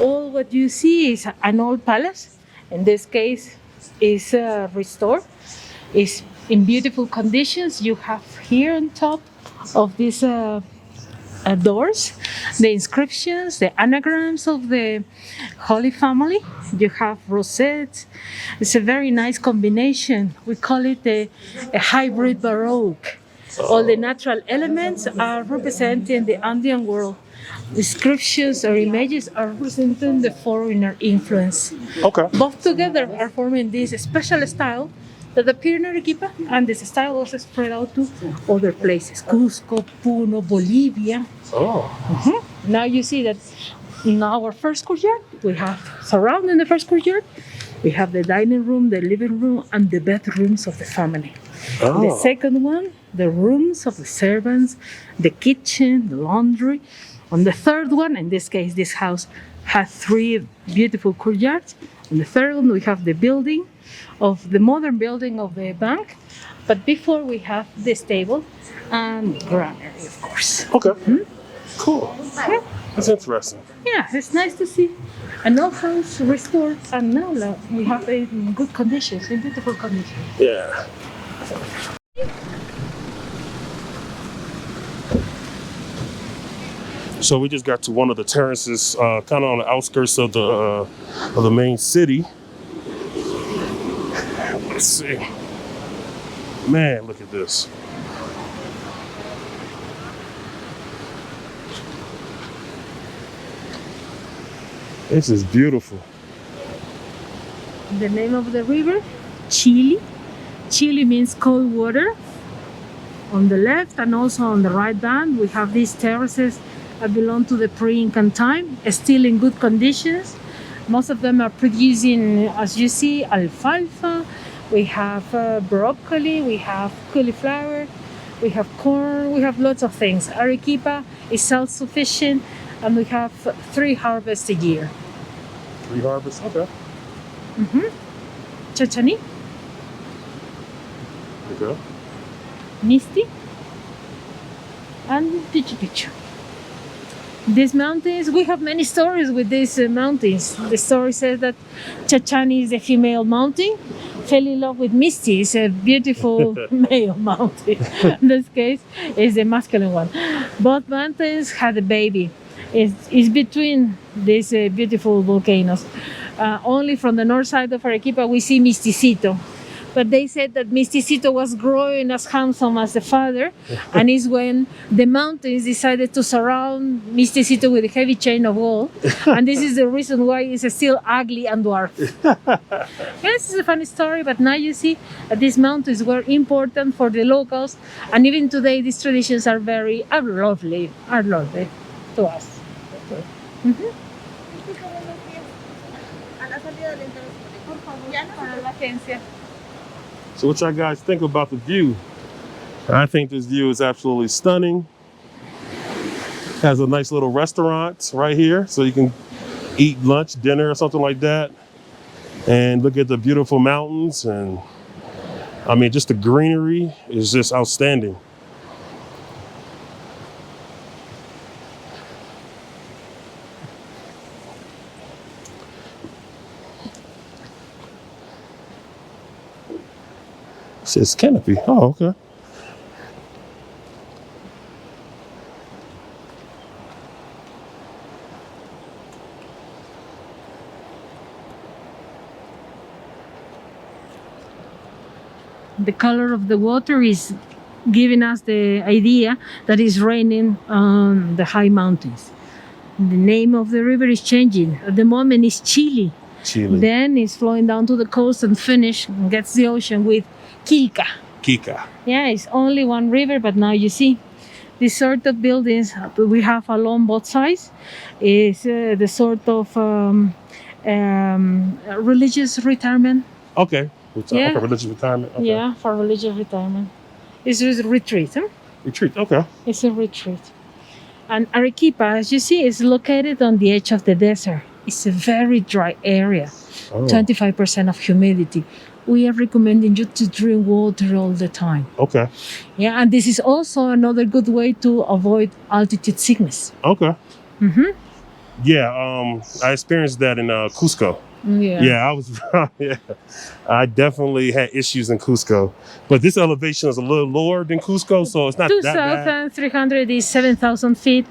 All what you see is an old palace. In this case, is restored. Is in beautiful conditions. You have here on top of these doors the inscriptions, the anagrams of the Holy Family. You have rosettes. It's a very nice combination. We call it a hybrid Baroque. All the natural elements are representing the Andean world. Descriptions or images are representing the foreigner influence. Okay. Both together are forming this special style that appeared in Arequipa, and this style was spread out to other places, Cusco, Puno, Bolivia. Oh. Now you see that in our first courtyard, we have surrounding the first courtyard, we have the dining room, the living room, and the bedrooms of the family. Oh. The second one, the rooms of the servants, the kitchen, the laundry. On the third one, in this case, this house has 3 beautiful courtyards. On the third one, we have the building of the modern building of the bank. But before we have the stable and granary, of course. Okay. Cool. That's interesting. Yeah, it's nice to see an old house restored, and now we have it in good conditions, in beautiful conditions. Yeah. So we just got to one of the terraces, kind of on the outskirts of the main city. Let's see. Man, look at this. This is beautiful. The name of the river, Chile. Chile means cold water. On the left and also on the right bank, we have these terraces that belong to the pre-Incan time, still in good conditions. Most of them are producing, as you see, alfalfa. We have broccoli, we have cauliflower, we have corn, we have lots of things. Arequipa is self-sufficient, and we have 3 harvests a year. 3 harvests? Okay. Chachani, Okay. Misti, and Pichu Pichu. These mountains, we have many stories with these mountains. The story says that Chachani is a female mountain, fell in love with Misty, is a beautiful male mountain. In this case, is the masculine one. Both mountains had a baby. It's between these beautiful volcanoes. Only from the north side of Arequipa we see Misticito. But they said that Misticito was growing as handsome as the father, and is when the mountains decided to surround Misticito with a heavy chain of gold, and this is the reason why it's still ugly and dwarf. Yes, it's a funny story, but now you see that these mountains were important for the locals, and even today these traditions are lovely to us. So what y'all guys think about the view? I think this view is absolutely stunning. Has a nice little restaurant right here, so you can eat lunch, dinner, or something like that. And look at the beautiful mountains, and I mean, just the greenery is just outstanding. It says canopy. Oh, okay. The color of the water is giving us the idea that it's raining on the high mountains. The name of the river is changing. At the moment it's Chile. Chile. Then it's flowing down to the coast and gets the ocean with Quilca. Kika. Yeah, it's only one river, but now you see this sort of buildings we have along both sides is the sort of religious retirement. Okay. Yeah. Okay, religious retirement. Okay. Yeah, for religious retirement. It's a retreat. Huh? Retreat. Okay. It's a retreat. And Arequipa, as you see, is located on the edge of the desert. It's a very dry area, 25% of humidity. We are recommending you to drink water all the time. Okay. Yeah, and this is also another good way to avoid altitude sickness. Okay. Yeah, I experienced that in Cusco. Yeah. Yeah, I was. Yeah, I definitely had issues in Cusco, but this elevation is a little lower than Cusco, so it's not that bad. 2,300 is 7,000 feet.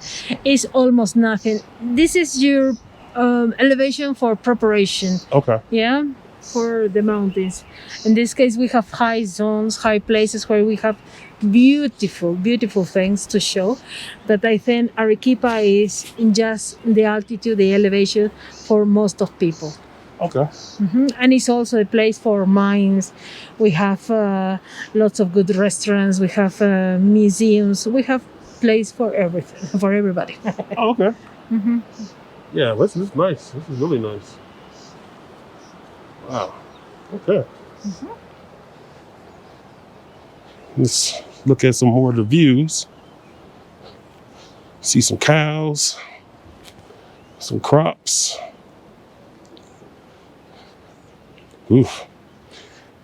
Is almost nothing. This is your elevation for preparation. Okay. Yeah, for the mountains. In this case, we have high zones, high places where we have beautiful things to show. That I think Arequipa is in just the altitude, the elevation for most of people. Okay. And it's also a place for mines. We have lots of good restaurants. We have museums. We have place for everything, for everybody. Oh, okay. Yeah, this is nice. This is really nice. Wow. Okay. Let's look at some more of the views. See some cows, some crops. Oof.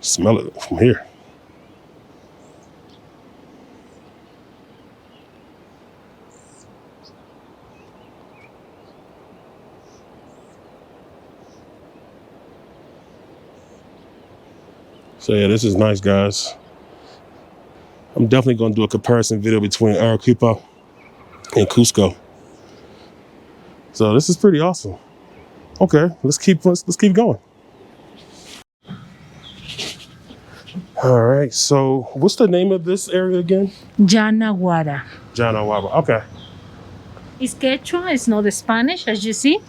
Smell it from here. So yeah, this is nice, guys. I'm definitely gonna do a comparison video between Arequipa and Cusco. So this is pretty awesome. Okay, let's keep going. All right, so what's the name of this area again? Yanaguara. Janawawa. Okay. It's Quechua, it's not Spanish, as you see.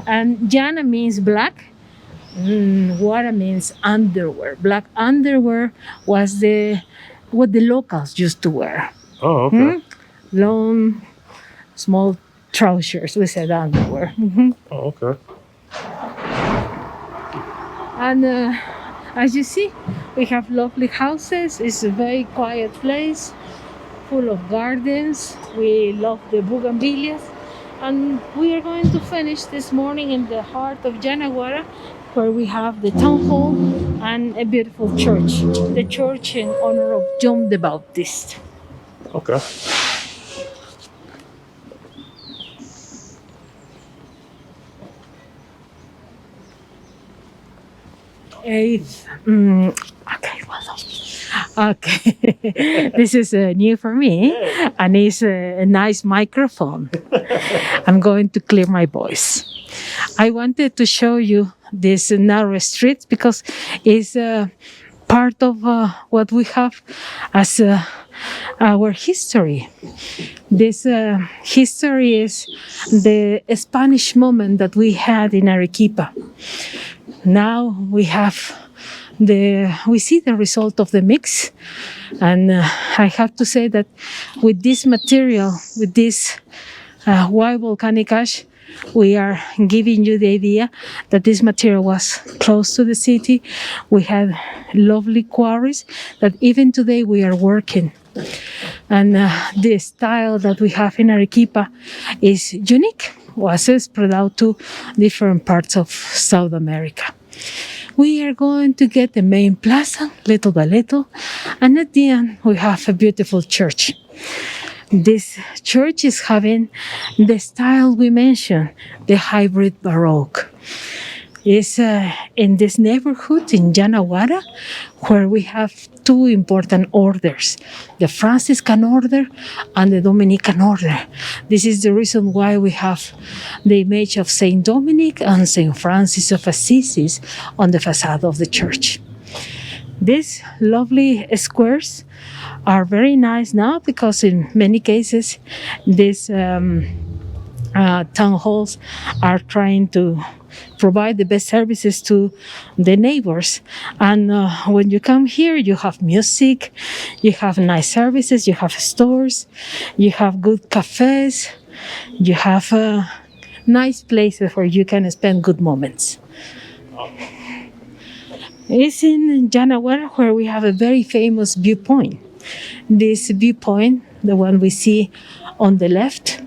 And Llana means black. Guara means underwear. Black underwear was what the locals used to wear. Oh, okay. Long, small trousers. We said underwear. Oh, okay. And as you see, we have lovely houses. It's a very quiet place, full of gardens. We love the bougainvilleas. And we are going to finish this morning in the heart of Yanaguara, where we have the town hall and a beautiful church. The church in honor of John the Baptist. Okay. Okay, well, okay. This is new for me, and it's a nice microphone. I'm going to clear my voice. I wanted to show you this narrow streets because it's part of what we have as our history. This history is the Spanish moment that we had in Arequipa. Now we see the result of the mix, and I have to say that with this material, with this white volcanic ash, we are giving you the idea that this material was close to the city. We had lovely quarries that even today we are working. And the style that we have in Arequipa is unique, was spread out to different parts of South America. We are going to get the main plaza little by little, and at the end we have a beautiful church. This church is having the style we mentioned, the hybrid Baroque. It's in this neighborhood in Yanaguara, where we have two important orders, the Franciscan order and the Dominican order. This is the reason why we have the image of Saint Dominic and Saint Francis of Assisi on the facade of the church. These lovely squares are very nice now because in many cases these town halls are trying to provide the best services to the neighbors. And when you come here, you have music, you have nice services, you have stores, you have good cafes, you have nice places where you can spend good moments. It's in Yanaguara where we have a very famous viewpoint. This viewpoint, the one we see on the left,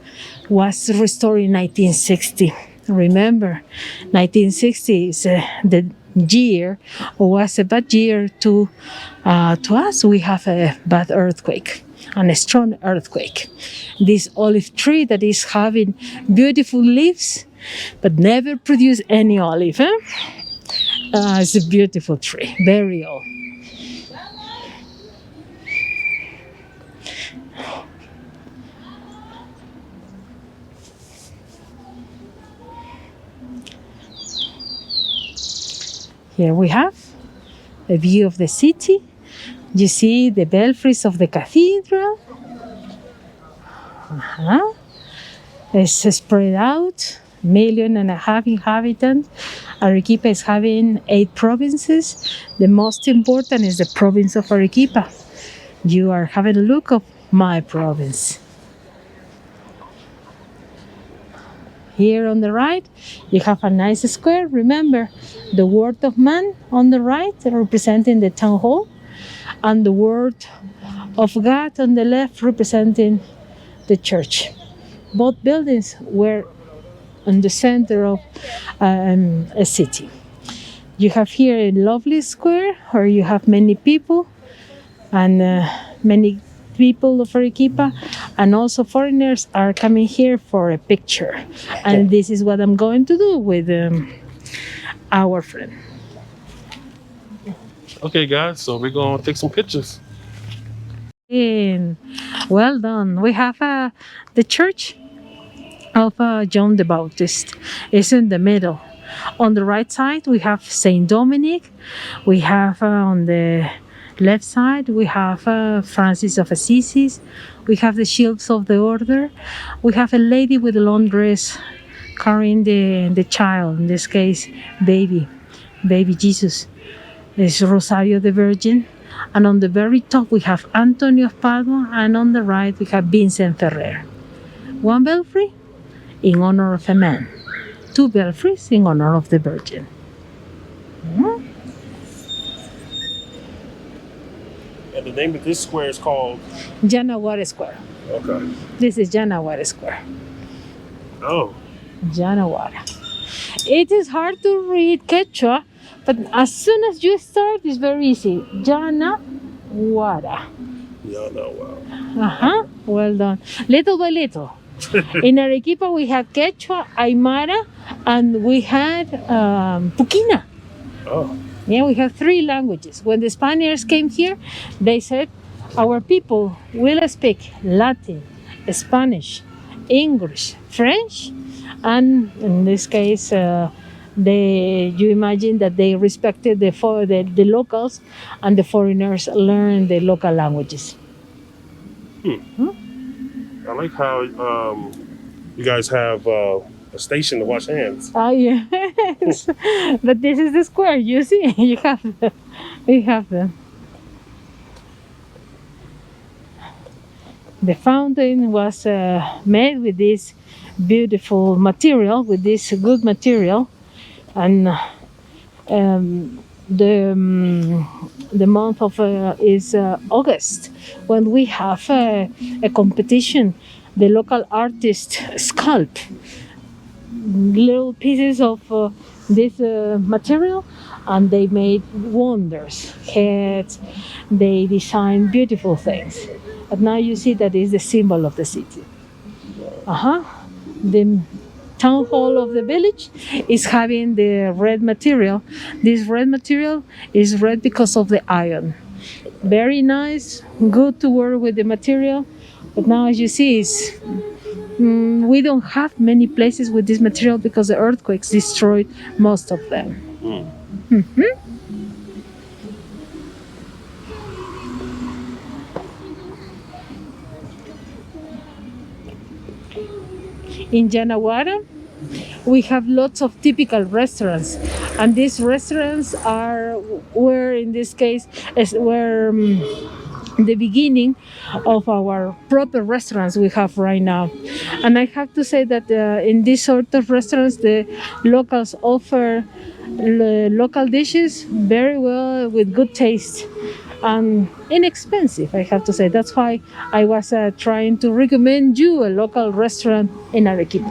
was restored in 1960. Remember, 1960 is the year, or was a bad year to us. We have a bad earthquake. and a strong earthquake. This olive tree that is having beautiful leaves but never produce any olive. It's a beautiful tree, very old. Here we have a view of the city. You see the belfries of the cathedral. It's spread out, 1.5 million inhabitants. Arequipa is having 8 provinces. The most important is the province of Arequipa. You are having a look of my province. Here on the right, you have a nice square. Remember, the Word of Man on the right, representing the town hall, and the Word of God on the left, representing the church. Both buildings were in the center of a city. You have here a lovely square where you have many people, and many people of Arequipa, and also foreigners are coming here for a picture. And this is what I'm going to do with our friend. Okay, guys, so we're gonna take some pictures. And well done. We have the church of John the Baptist is in the middle. On the right side, we have Saint Dominic. We have on the left side, we have Francis of Assisi. We have the shields of the order. We have a lady with a long dress carrying the child, in this case, baby Jesus. It's Rosario the Virgin. And on the very top, we have Antonio of Padua, and on the right, we have Vincent Ferrer. One belfry in honor of a man, 2 belfries in honor of the Virgin. And the name of this square is called? Janaguara Square. Okay. This is Janaguara Square. Oh. Janaguara. It is hard to read Quechua, but as soon as you start, it's very easy. Janaguara. Wow. Well done. Little by little. In Arequipa, we have Quechua, Aymara, and we had Puquina. Oh. Yeah, we have 3 languages. When the Spaniards came here, they said, our people will speak Latin, Spanish, English, French, and in this case, you imagine that they respected the locals, and the foreigners learned the local languages. I like how you guys have a station to wash hands. Oh yes, but this is the square. You see, we have them. The fountain was made with this beautiful material, with this good material, and the month of is August, when we have a competition. The local artists sculpt little pieces of this material, and they made wonders, heads. They designed beautiful things. But now you see that is the symbol of the city. The town hall of the village is having the red material. This red material is red because of the iron. Very nice, good to work with the material. But now, as you see, we don't have many places with this material because the earthquakes destroyed most of them. In Janaguara, we have lots of typical restaurants, and these restaurants were in this case were the beginning of our proper restaurants we have right now. And I have to say that in this sort of restaurants, the locals offer local dishes very well, with good taste and inexpensive, I have to say. That's why I was trying to recommend you a local restaurant in Arequipa.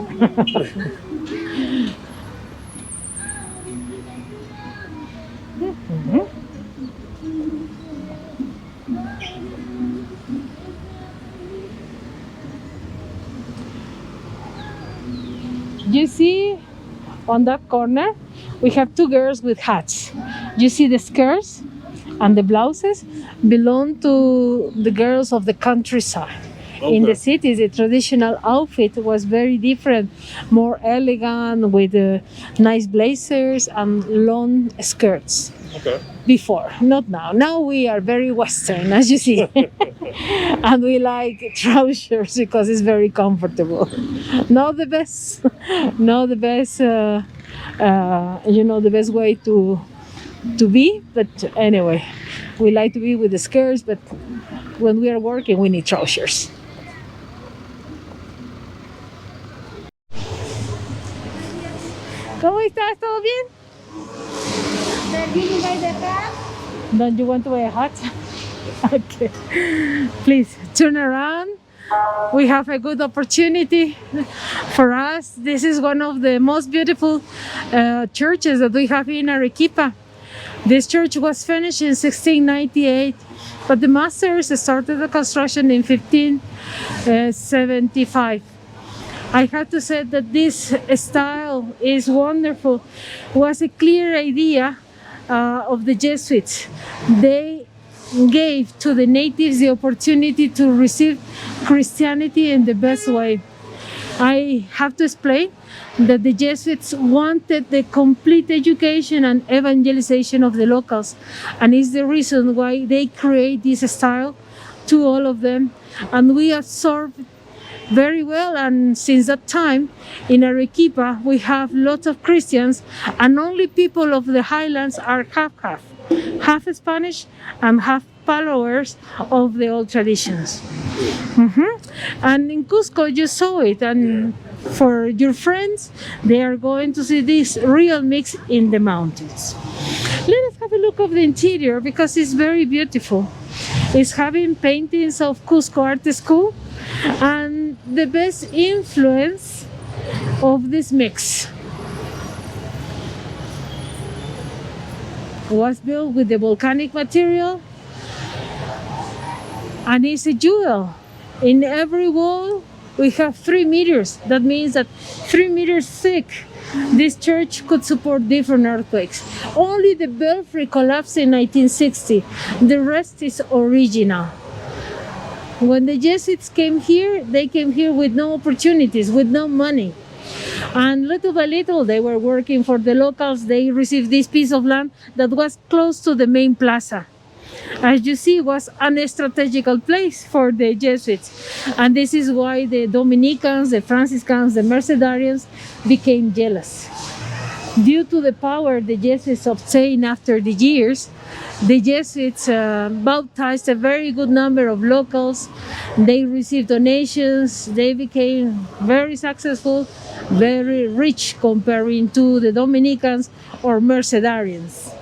You see on that corner, we have two girls with hats. You see the skirts and the blouses belong to the girls of the countryside. In the cities, the traditional outfit was very different, more elegant with nice blazers and long skirts. Okay. Before, not now. Now we are very Western, as you see, and we like trousers because it's very comfortable. Not the best, not the best. The best way to be. But anyway, we like to be with the skirts. But when we are working, we need trousers. ¿Cómo estás? ¿Todo bien? Don't you want to buy a hat? Okay. Please turn around. We have a good opportunity for us. This is one of the most beautiful churches that we have in Arequipa. This church was finished in 1698, but the masters started the construction in 1575. I have to say that this style is wonderful. It was a clear idea of the Jesuits. They gave to the natives the opportunity to receive Christianity in the best way. I have to explain that the Jesuits wanted the complete education and evangelization of the locals, and is the reason why they create this style to all of them, and we absorb very well. And since that time in Arequipa we have lots of Christians, and only people of the highlands are half Spanish and half followers of the old traditions. And in Cusco you saw it, and for your friends, they are going to see this real mix in the mountains. Let us have a look of the interior because it's very beautiful. It's having paintings of Cusco Art School, and the best influence of this mix was built with the volcanic material, and it's a jewel. In every wall we have 3 meters. That means that 3 meters thick. This church could support different earthquakes. Only the belfry collapsed in 1960. The rest is original. When the Jesuits came here, they came here with no opportunities, with no money. And little by little, they were working for the locals. They received this piece of land that was close to the main plaza. As you see, it was a strategical place for the Jesuits. And this is why the Dominicans, the Franciscans, the Mercedarians became jealous. Due to the power the Jesuits obtained after the years, the Jesuits baptized a very good number of locals. They received donations. They became very successful, very rich comparing to the Dominicans or Mercedarians.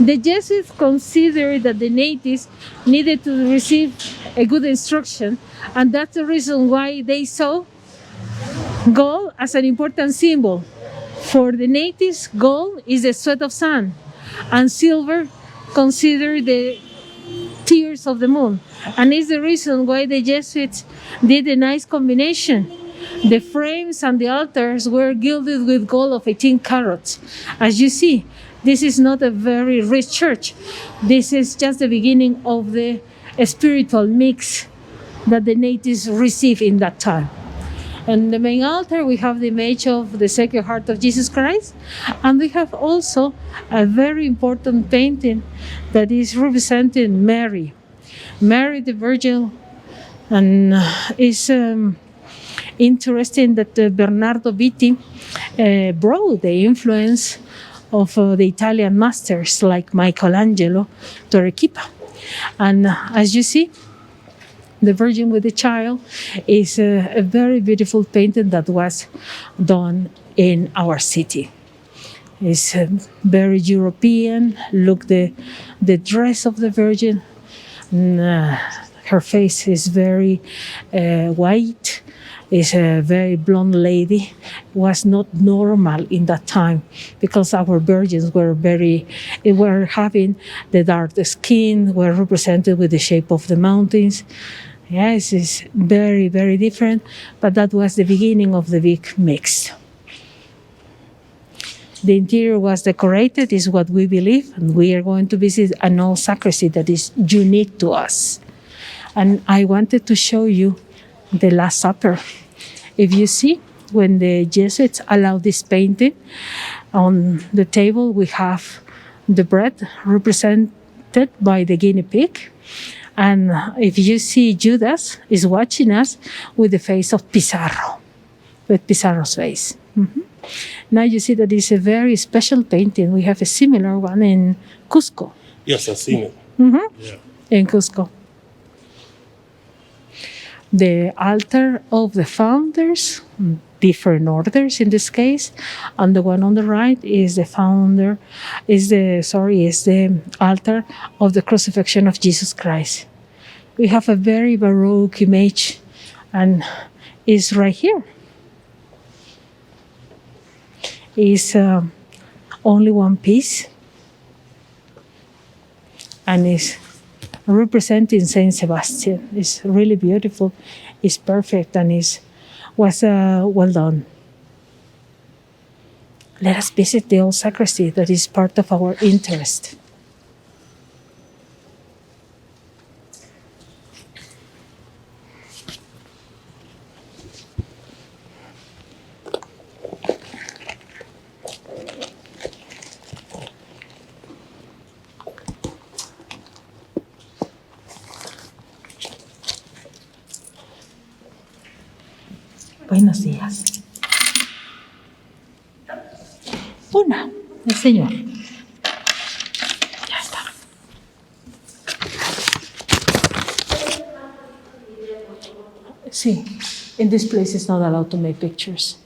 The Jesuits considered that the natives needed to receive a good instruction, and that's the reason why they saw gold as an important symbol. For the natives, gold is the sweat of sun, and silver considered the tears of the moon. And it's the reason why the Jesuits did a nice combination. The frames and the altars were gilded with gold of 18 carats. As you see, this is not a very rich church. This is just the beginning of the spiritual mix that the natives received in that time. And the main altar, we have the image of the Sacred Heart of Jesus Christ. And we have also a very important painting that is representing Mary. Mary the Virgin. And it's interesting that Bernardo Vitti brought the influence of the Italian masters like Michelangelo to Arequipa. And as you see, the Virgin with the Child is a very beautiful painting that was done in our city. It's very European. Look, the dress of the Virgin. Her face is very white. Is a very blonde lady. Was not normal in that time because our virgins were having the dark skin, were represented with the shape of the mountains. Yes, it's very, very different, but that was the beginning of the big mix. The interior was decorated, is what we believe, and we are going to visit an old sacristy that is unique to us. And I wanted to show you the Last Supper. If you see, when the Jesuits allowed this painting, on the table we have the bread represented by the guinea pig. And if you see, Judas is watching us with the face of Pizarro, with Pizarro's face. Now you see that it's a very special painting. We have a similar one in Cusco. Yes, I've seen it. Yeah. In Cusco. The altar of the founders, different orders in this case, and the one on the right is the altar of the crucifixion of Jesus Christ. We have a very Baroque image, and it's right here. It's only one piece, and it's representing Saint Sebastian. It's really beautiful. It's perfect, and was well done. Let us visit the old sacristy that is part of our interest. Buenos días. Una, el Señor. Ya está. Sí, in this place it's not allowed to make pictures.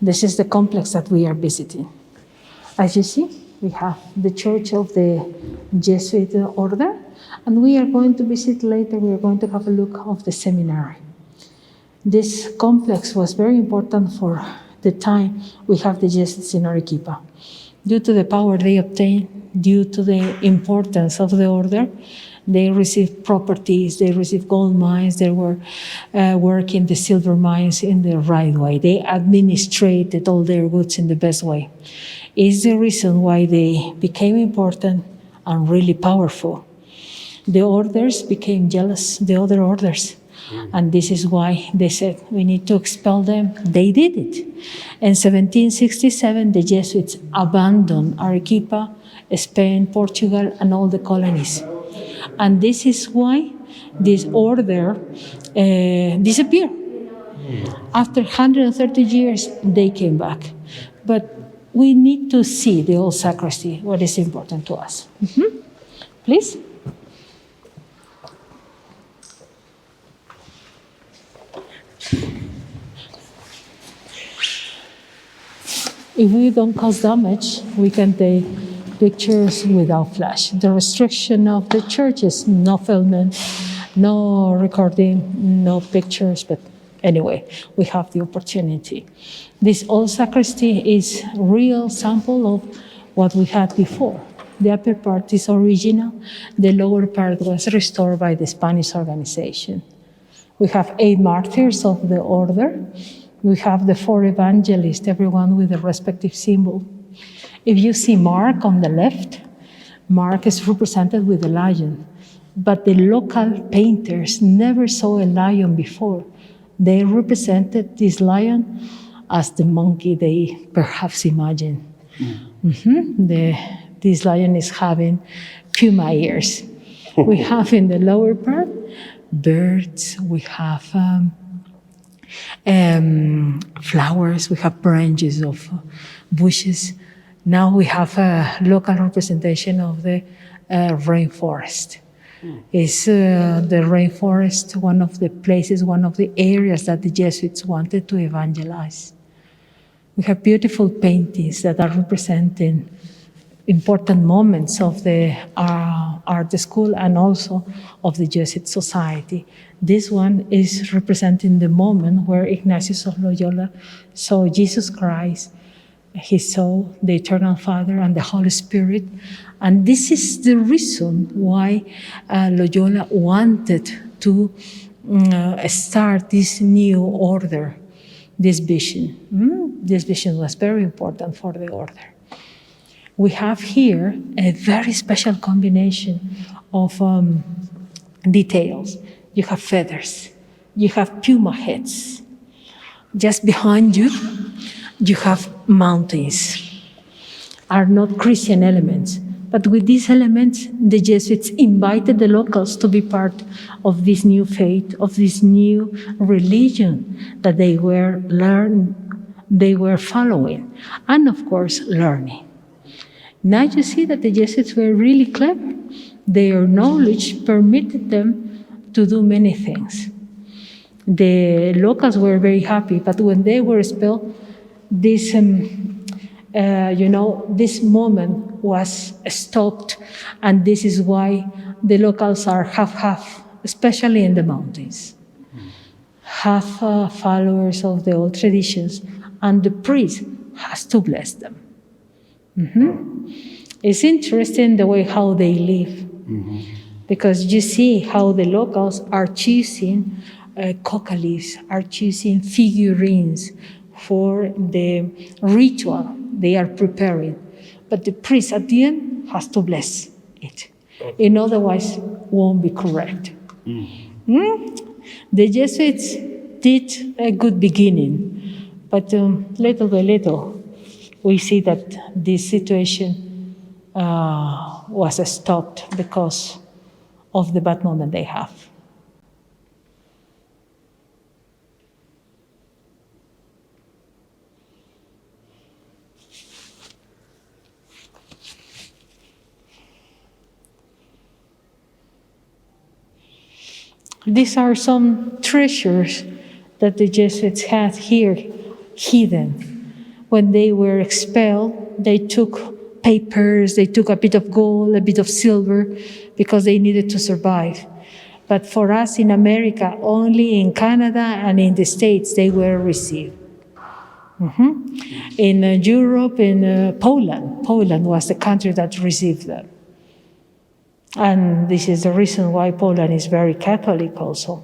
This is the complex that we are visiting. As you see, we have the Church of the Jesuit Order, and we are going to visit later, we are going to have a look of the seminary. This complex was very important for the time we have the Jesuits in Arequipa. Due to the power they obtained, due to the importance of the order, they received properties, they received gold mines, they were working the silver mines in the right way. They administrated all their goods in the best way. Is the reason why they became important and really powerful. The orders became jealous, the other orders. And this is why they said, we need to expel them. They did it. In 1767, the Jesuits abandoned Arequipa, Spain, Portugal, and all the colonies. And this is why this order disappeared. After 130 years, they came back. But we need to see the old sacristy, what is important to us. Please. If we don't cause damage, we can take pictures without flash. The restriction of the church is no filming, no recording, no pictures, but anyway, we have the opportunity. This old sacristy is a real sample of what we had before. The upper part is original. The lower part was restored by the Spanish organization. We have 8 martyrs of the order. We have the 4 evangelists, everyone with a respective symbol. If you see Mark on the left, Mark is represented with a lion. But the local painters never saw a lion before. They represented this lion as the monkey they perhaps imagined. This lion is having puma ears. We have in the lower part birds, we have flowers, we have branches of bushes. Now we have a local representation of the rainforest. Is the rainforest one of the places, one of the areas that the Jesuits wanted to evangelize? We have beautiful paintings that are representing important moments of the art school and also of the Jesuit society. This one is representing the moment where Ignatius of Loyola saw Jesus Christ. He saw the Eternal Father and the Holy Spirit. And this is the reason why Loyola wanted to start this new order, this vision. This vision was very important for the order. We have here a very special combination of details. You have feathers, you have puma heads. Just behind you, you have mountains. Are not Christian elements, but with these elements, the Jesuits invited the locals to be part of this new faith, of this new religion that they were following, and of course, learning. Now you see that the Jesuits were really clever. Their knowledge permitted them to do many things. The locals were very happy, but when they were expelled, this this moment was stopped, and this is why the locals are half-half, especially in the mountains. Half followers of the old traditions, and the priest has to bless them. It's interesting the way how they live, because you see how the locals are choosing coca leaves, are choosing figurines for the ritual they are preparing. But the priest at the end has to bless it. In otherwise, won't be correct. The Jesuits did a good beginning, but little by little, we see that this situation was stopped because of the bad moment they have. These are some treasures that the Jesuits had here hidden. When they were expelled, they took papers, they took a bit of gold, a bit of silver, because they needed to survive. But for us in America, only in Canada and in the States, they were received. In Europe, in Poland was the country that received them. And this is the reason why Poland is very Catholic also.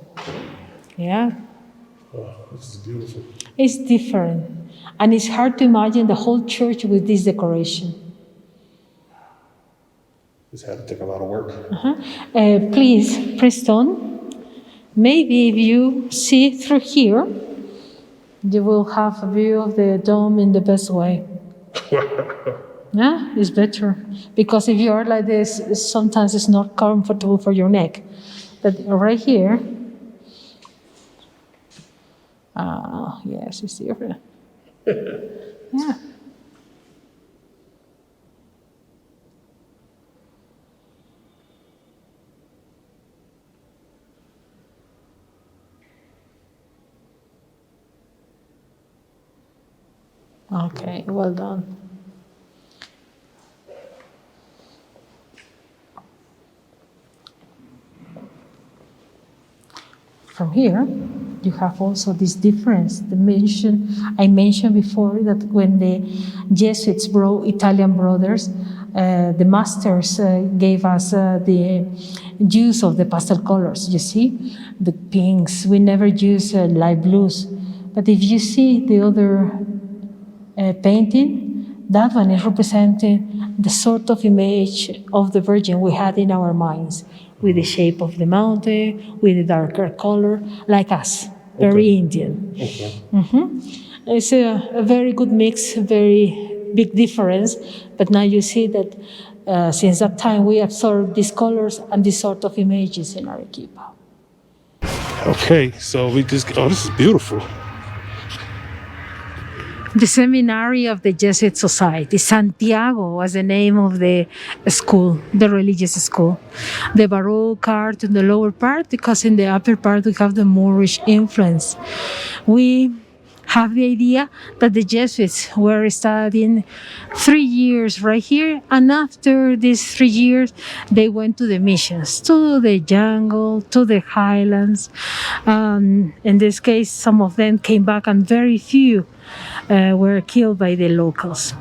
Yeah? Oh, this is beautiful. It's different. And it's hard to imagine the whole church with this decoration. This had to take a lot of work. Please, Preston, maybe if you see through here, you will have a view of the dome in the best way. Yeah, it's better. Because if you are like this, sometimes it's not comfortable for your neck. But right here, yes, it's different. Yeah. Okay, well done. From here, you have also this difference. I mentioned before that when the Jesuits brought Italian brothers, the masters gave us the use of the pastel colors. You see, the pinks. We never use light blues. But if you see the other painting, that one is representing the sort of image of the Virgin we had in our minds, with the shape of the mountain, with the darker color, like us, very Indian. It's a very good mix, very big difference, but now you see that since that time we absorbed these colors and these sort of images in Arequipa. Okay, so this is beautiful. The seminary of the Jesuit Society. Santiago was the name of the school, the religious school. The Baroque art in the lower part, because in the upper part we have the Moorish influence. We have the idea that the Jesuits were studying 3 years right here, and after these 3 years, they went to the missions, to the jungle, to the highlands. In this case, some of them came back, and very few were killed by the locals.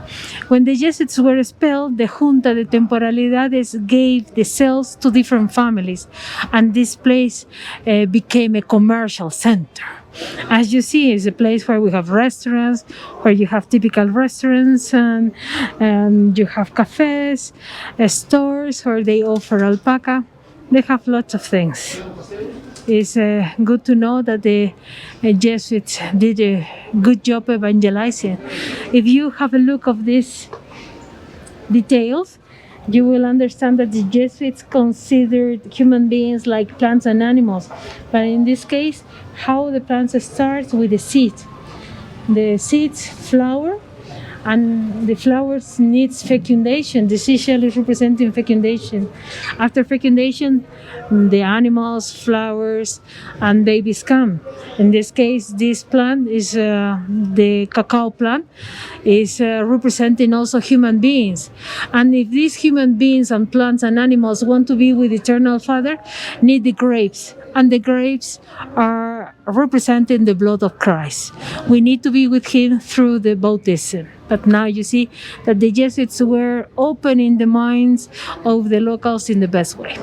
When the Jesuits were expelled, the Junta de Temporalidades gave the cells to different families, and this place became a commercial center. as you see, it's a place where we have restaurants, where you have typical restaurants, and you have cafes, stores where they offer alpaca. They have lots of things. It's good to know that the Jesuits did a good job evangelizing. If you have a look of these details, you will understand that the Jesuits considered human beings like plants and animals. But in this case, how the plants start with the seed. The seeds flower, and the flowers needs fecundation. The seashell is representing fecundation. After fecundation, the animals, flowers, and babies come. In this case, this plant is the cacao plant, is representing also human beings. And if these human beings and plants and animals want to be with Eternal Father, need the grapes. And the grapes are representing the blood of Christ. We need to be with Him through the baptism. But now you see that the Jesuits were opening the minds of the locals in the best way.